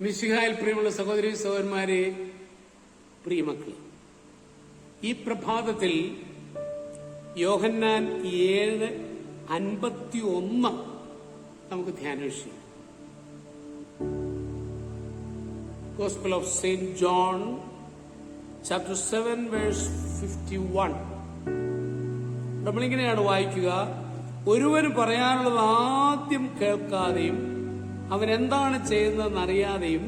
മിശിഹായിൽ പ്രിയമുള്ള സഹോദരി സഹോദരന്മാരെ, പ്രിയമക്കളെ, ഈ പ്രഭാതത്തിൽ യോഹന്നാൻ 7:51 നമുക്ക് ധ്യാനം ചെയ്യാം. Gospel of St. John, chapter 7, verse 51. നമ്മളിങ്ങനെയാണ് വായിക്കുക: ഒരുവന് പറയാനുള്ളത് ആദ്യം കേൾക്കാതെയും അവൻ എന്താണ് ചെയ്യുന്നതെന്ന് അറിയാതെയും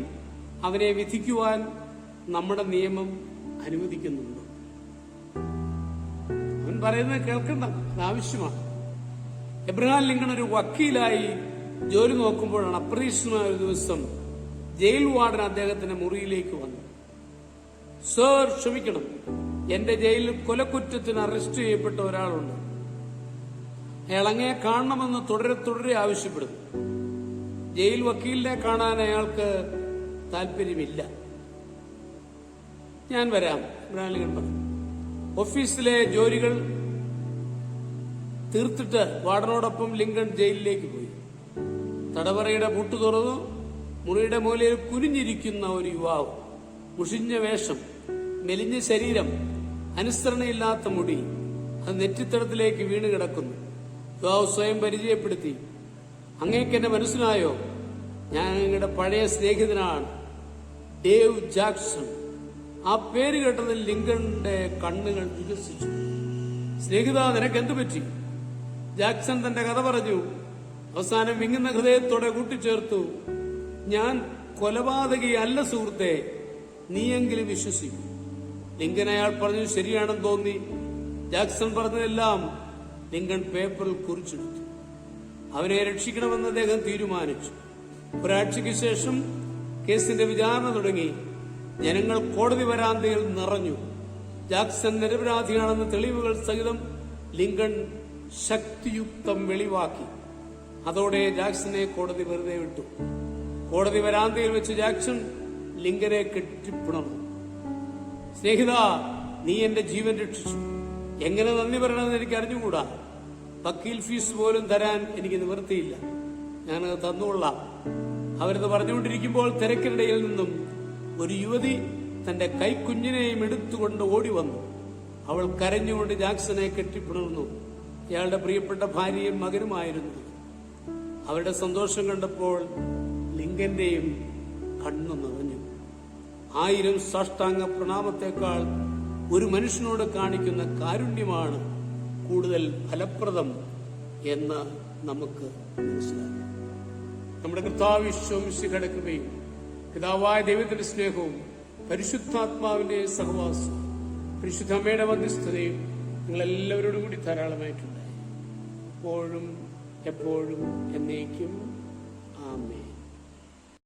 അവനെ വിധിക്കുവാൻ നമ്മുടെ നിയമം അനുവദിക്കുന്നുണ്ട്. അവൻ പറയുന്നത് കേൾക്കണ്ട, അത് ആവശ്യമാണ്. എബ്രഹാം ലിങ്കൺ ഒരു വക്കീലായി ജോലി നോക്കുമ്പോഴാണ് അപ്രതീക്ഷിതമായ ഒരു ദിവസം ജയിൽ വാർഡൻ അദ്ദേഹത്തിന്റെ മുറിയിലേക്ക് വന്നു. സർ, ക്ഷമിക്കണം, എന്റെ ജയിലിൽ കൊലക്കുറ്റത്തിന് അറസ്റ്റ് ചെയ്യപ്പെട്ട ഒരാളുണ്ട്. അയാൾ അങ്ങയെ കാണണമെന്ന് തുടരെ ആവശ്യപ്പെടുന്നു. ജയിൽ വക്കീലിനെ കാണാൻ അയാൾക്ക് താല്പര്യമില്ല. ഞാൻ വരാം, ഇബ്രാഹിം ലിങ്കൺ പറഞ്ഞു. ഓഫീസിലെ ജോലികൾ തീർത്തിട്ട് വാർഡനോടൊപ്പം ലിങ്കൺ ജയിലിലേക്ക് പോയി. തടവറയുടെ പൂട്ട് തുറന്നു. മുറിയുടെ മൂലയിൽ കുനിഞ്ഞിരിക്കുന്ന ഒരു യുവാവ്, മുഷിഞ്ഞ വേഷം, മെലിഞ്ഞ ശരീരം, അനുസരണയില്ലാത്ത മുടി, അത് നെറ്റിത്തടത്തിലേക്ക് വീണ് കിടക്കുന്നു. യുവാവ് സ്വയം പരിചയപ്പെടുത്തി: അങ്ങേക്ക് എന്നെ മനസ്സിലായോ? ഞാൻ അങ്ങയുടെ പഴയ സ്നേഹിതനാണ്, ഡേവ് ജാക്സൺ. ആ പേര് കേട്ടതിൽ ലിങ്കണിന്റെ കണ്ണുകൾ വികസിച്ചു. സ്നേഹിത, നിനക്ക് എന്തു പറ്റി? ജാക്സൺ തന്റെ കഥ പറഞ്ഞു. അവസാനം വിങ്ങുന്ന ഹൃദയത്തോടെ കൂട്ടിച്ചേർത്തു: ഞാൻ കൊലപാതകിയല്ല സുഹൃത്തെ, നീയെങ്കിലും വിശ്വസിക്കും. ലിങ്കൺ അയാൾ പറഞ്ഞു ശരിയാണെന്ന് തോന്നി. ജാക്സൺ പറഞ്ഞതെല്ലാം ലിങ്കൺ പേപ്പറിൽ കുറിച്ചെടുത്തു. അവനെ രക്ഷിക്കണമെന്ന് അദ്ദേഹം തീരുമാനിച്ചു. ഒരാഴ്ചയ്ക്ക് ശേഷം കേസിന്റെ വിചാരണ തുടങ്ങി. ജനങ്ങൾ കോടതി വരാന്തയിൽ നിറഞ്ഞു. ജാക്സൺ നിരപരാധിയാണെന്ന് തെളിവുകൾ സഹിതം ലിങ്കൺ ശക്തിയുക്തം വെളിവാക്കി. അതോടെ ജാക്സനെ കോടതി വെറുതെ വിട്ടു. കോടതി വരാന്തയിൽ വെച്ച് ജാക്സൺ ലിങ്കനെ കെട്ടിപ്പിണർന്നു. സ്നേഹിത, നീ എന്റെ ജീവൻ രക്ഷിച്ചു. എങ്ങനെ നന്ദി പറയണമെന്ന് എനിക്ക് അറിഞ്ഞുകൂടാ. വക്കീൽ ഫീസ് പോലും തരാൻ എനിക്ക് നിവൃത്തിയില്ല. ഞാനത് തന്നുകൊള്ളാം. അവരത് പറഞ്ഞുകൊണ്ടിരിക്കുമ്പോൾ തിരക്കിനിടയിൽ നിന്നും ഒരു യുവതി തന്റെ കൈക്കുഞ്ഞിനെയും എടുത്തുകൊണ്ട് ഓടി വന്നു. അവൾ കരഞ്ഞുകൊണ്ട് ജാക്സനെ കെട്ടിപ്പിണർന്നു. ഇയാളുടെ പ്രിയപ്പെട്ട ഭാര്യയും മകനുമായിരുന്നു. അവരുടെ സന്തോഷം കണ്ടപ്പോൾ ലിങ്കന്റെയും കണ്ണു നിറഞ്ഞു. 1000 സാഷ്ടാംഗ പ്രണാമത്തെക്കാൾ ഒരു മനുഷ്യനോട് കാണിക്കുന്ന കാരുണ്യമാണ് കൂടുതൽ ഫലപ്രദം എന്ന് നമുക്ക് മനസ്സിലാക്കാം. നമ്മുടെ കർത്താവ് ഈശോമിശിഹായുടെ കൃപയും പിതാവായ ദൈവത്തിന്റെ സ്നേഹവും പരിശുദ്ധാത്മാവിന്റെ സഹവാസവും പരിശുദ്ധ അമ്മയുടെ മധ്യസ്ഥതയും നിങ്ങളെല്ലാവരോടും കൂടി ധാരാളമായിട്ടുണ്ടായി, എപ്പോഴും എപ്പോഴും എന്നേക്കും. ആമേൻ.